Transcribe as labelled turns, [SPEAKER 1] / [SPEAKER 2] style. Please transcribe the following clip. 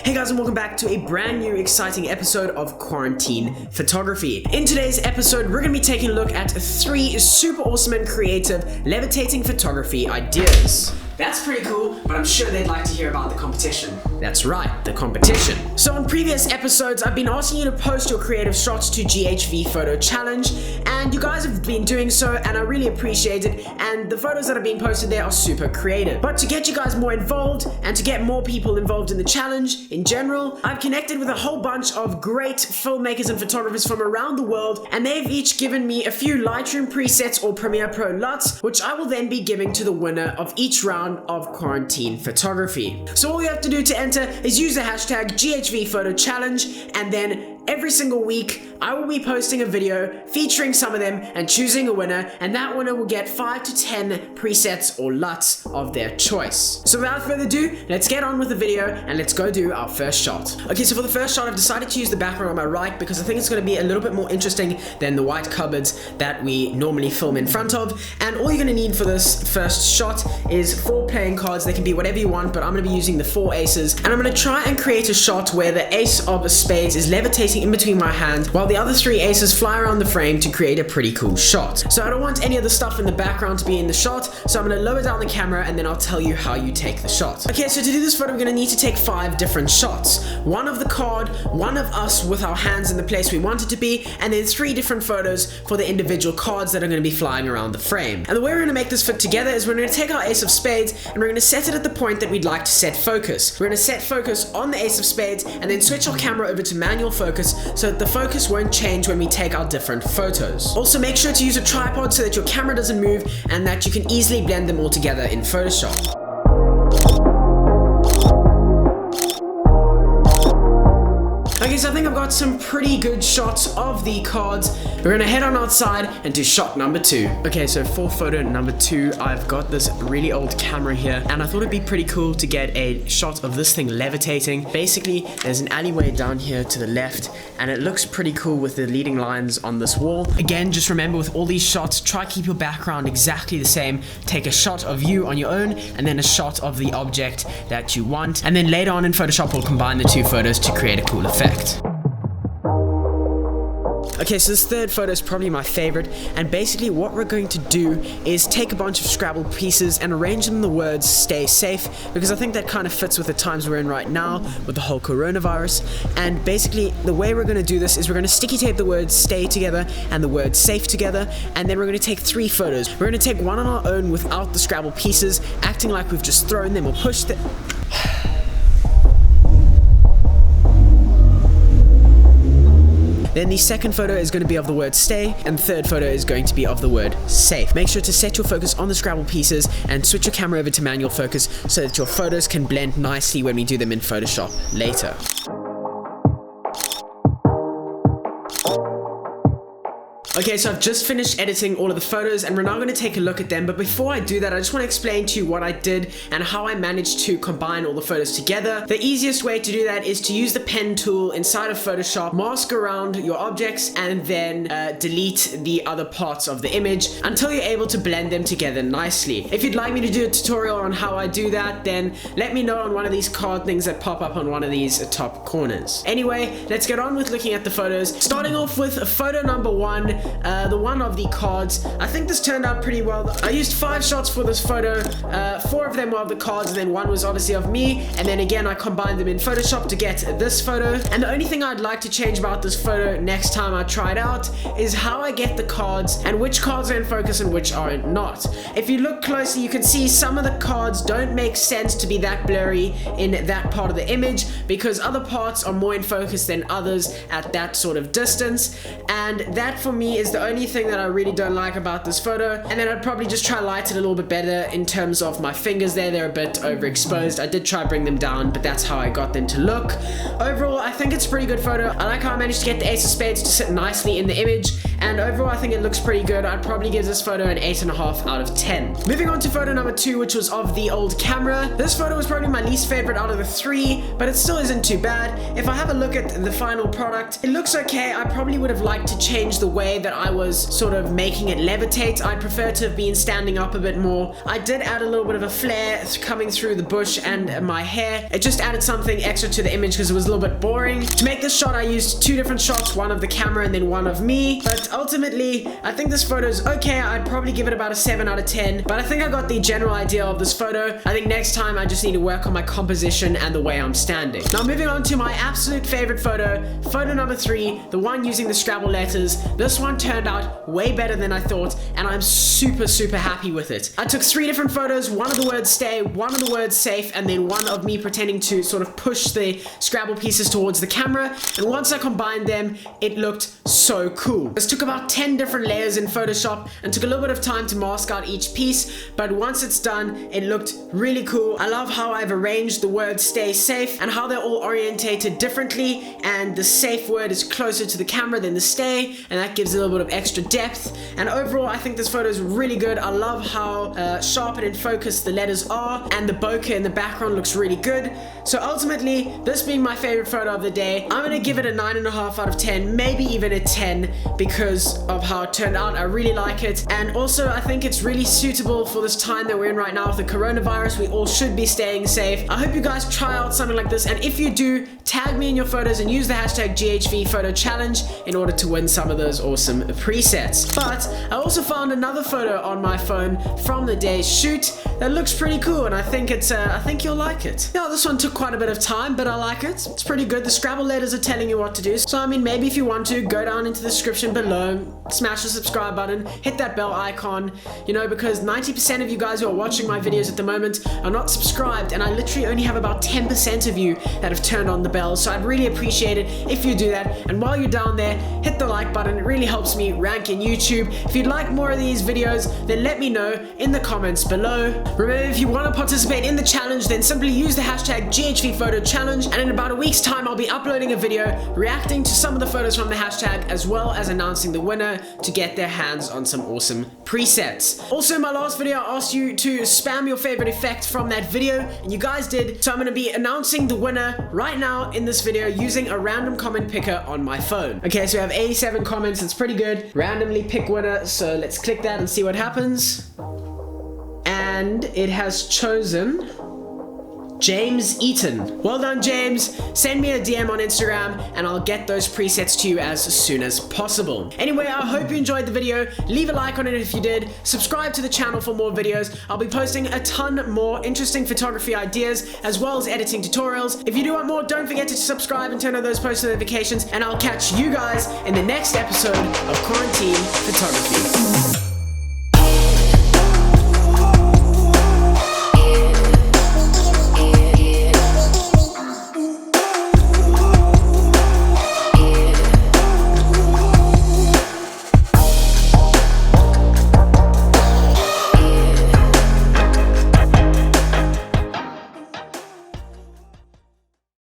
[SPEAKER 1] Hey guys, and welcome back to a brand new exciting episode of Quarantine Photography. In today's episode, we're going to be taking a look at 3 super awesome and creative levitating photography ideas. That's pretty cool, but I'm sure they'd like to hear about the competition. That's right, the competition. So in previous episodes, I've been asking you to post your creative shots to GHV Photo Challenge, and you guys have been doing so, and I really appreciate it, and the photos that are being posted there are super creative. But to get you guys more involved, and to get more people involved in the challenge in general, I've connected with a whole bunch of great filmmakers and photographers from around the world, and they've each given me a few Lightroom presets or Premiere Pro LUTs, which I will then be giving to the winner of each round of Quarantine Photography. So all you have to do to enter is use the hashtag GHV Photo Challenge, and then every single week I will be posting a video featuring some of them and choosing a winner, and that winner will get 5 to 10 presets or LUTs of their choice. So without further ado, let's get on with the video and let's go do our first shot. Okay, so for the first shot, I've decided to use the background on my right because I think it's going to be a little bit more interesting than the white cupboards that we normally film in front of. And all you're going to need for this first shot is 4 playing cards. They can be whatever you want, but I'm going to be using the 4 aces, and I'm going to try and create a shot where the ace of spades is levitating in between my hands while the other 3 aces fly around the frame to create a pretty cool shot. So I don't want any of the stuff in the background to be in the shot, so I'm going to lower down the camera and then I'll tell you how you take the shot. Okay, so to do this photo, we're going to need to take 5 different shots. 1 of the card, 1 of us with our hands in the place we want it to be, and then 3 different photos for the individual cards that are going to be flying around the frame. And the way we're going to make this fit together is we're going to take our ace of spades and we're going to set it at the point that we'd like to set focus. We're going to set focus on the ace of spades and then switch our camera over to manual focus so that the focus won't change when we take our different photos. Also, make sure to use a tripod so that your camera doesn't move and that you can easily blend them all together in Photoshop. Okay, so I think I've got some pretty good shots of the cards. We're gonna head on outside and do shot number 2. Okay, so for photo number 2, I've got this really old camera here, and I thought it'd be pretty cool to get a shot of this thing levitating. Basically, there's an alleyway down here to the left, and it looks pretty cool with the leading lines on this wall. Again, just remember with all these shots, try keep your background exactly the same. Take a shot of you on your own, and then a shot of the object that you want, and then later on in Photoshop, we'll combine the 2 photos to create a cool effect. Okay, so this third photo is probably my favorite, and basically what we're going to do is take a bunch of Scrabble pieces and arrange them in the words "stay safe," because I think that kind of fits with the times we're in right now with the whole coronavirus. And basically the way we're going to do this is we're going to sticky tape the words "stay" together and the word "safe" together, and then we're going to take 3 photos. We're going to take one on our own without the Scrabble pieces, acting like we've just thrown them or pushed them. Then the second photo is going to be of the word "stay," and the third photo is going to be of the word "safe." Make sure to set your focus on the Scrabble pieces and switch your camera over to manual focus so that your photos can blend nicely when we do them in Photoshop later. Okay, so I've just finished editing all of the photos and we're now going to take a look at them, but before I do that, I just want to explain to you what I did and how I managed to combine all the photos together. The easiest way to do that is to use the pen tool inside of Photoshop, mask around your objects, and then delete the other parts of the image until you're able to blend them together nicely. If you'd like me to do a tutorial on how I do that, then let me know on one of these card things that pop up on one of these top corners. Anyway, let's get on with looking at the photos. Starting off with photo number 1, the one of the cards. I think this turned out pretty well. I used 5 shots for this photo. 4 of them were of the cards, and then 1 was obviously of me, and then again I combined them in Photoshop to get this photo. And the only thing I'd like to change about this photo next time I try it out is how I get the cards and which cards are in focus and which are not. If you look closely, you can see some of the cards don't make sense to be that blurry in that part of the image because other parts are more in focus than others at that sort of distance, and that for me is the only thing that I really don't like about this photo. And then I'd probably just try light it a little bit better in terms of my fingers there. They're a bit overexposed. I did try bring them down, but that's how I got them to look. Overall, I think it's a pretty good photo. I like how I managed to get the ace of spades to sit nicely in the image, and overall I think it looks pretty good. I'd probably give this photo an 8.5 out of 10. Moving on to photo number 2, which was of the old camera. This photo was probably my least favorite out of the 3, but it still isn't too bad. If I have a look at the final product, it looks okay. I probably would have liked to change the way that I was sort of making it levitate. I'd prefer to have been standing up a bit more. I did add a little bit of a flare coming through the bush and my hair. It just added something extra to the image because it was a little bit boring. To make this shot, I used 2 different shots, one of the camera and then one of me. But ultimately, I think this photo is okay. I'd probably give it about a 7 out of 10. But I think I got the general idea of this photo. I think next time I just need to work on my composition and the way I'm standing. Now moving on to my absolute favorite photo, photo number 3, the one using the Scrabble letters. This one turned out way better than I thought, and I'm super happy with it. I took 3 different photos, one of the words stay, one of the words safe, and then one of me pretending to sort of push the Scrabble pieces towards the camera, and once I combined them, it looked so cool. This took about 10 different layers in Photoshop and took a little bit of time to mask out each piece, but once it's done, it looked really cool. I love how I've arranged the words stay safe and how they're all orientated differently, and the safe word is closer to the camera than the stay, and that gives a little bit of extra depth. And overall, I think this photo is really good. I love how sharp and in focus the letters are, and the bokeh in the background looks really good. So ultimately, this being my favorite photo of the day, I'm gonna give it a 9.5 out of 10, maybe even a 10, because of how it turned out. I really like it, and also I think it's really suitable for this time that we're in right now with the coronavirus. We all should be staying safe. I hope you guys try out something like this, and if you do, tag me in your photos and use the hashtag GHV photo challenge in order to win some of those awesome presets. But I also found another photo on my phone from the day's shoot that looks pretty cool, and I think I think you'll like it. Yeah, this one took quite a bit of time, but I like it. It's pretty good. The Scrabble letters are telling you what to do. So I mean, maybe if you want to, go down into the description below, smash the subscribe button, hit that bell icon, you know, because 90% of you guys who are watching my videos at the moment are not subscribed, and I literally only have about 10% of you that have turned on the bell. So I'd really appreciate it if you do that. And while you're down there, hit the like button. It really helps me rank in YouTube. If you'd like more of these videos, then let me know in the comments below. Remember, if you want to participate in the challenge, then simply use the hashtag GHVPhotoChallenge, and in about a week's time, I'll be uploading a video reacting to some of the photos from the hashtag, as well as announcing the winner to get their hands on some awesome presets. Also, in my last video, I asked you to spam your favorite effect from that video, and you guys did, so I'm going to be announcing the winner right now in this video using a random comment picker on my phone. Okay, so we have 87 comments. It's pretty good. Randomly pick winner, so let's click that and see what happens. And it has chosen James Eaton. Well done, James. Send me a DM on Instagram and I'll get those presets to you as soon as possible. Anyway, I hope you enjoyed the video. Leave a like on it if you did. Subscribe to the channel for more videos. I'll be posting a ton more interesting photography ideas as well as editing tutorials. If you do want more, don't forget to subscribe and turn on those post notifications, and I'll catch you guys in the next episode of Quarantine Photography.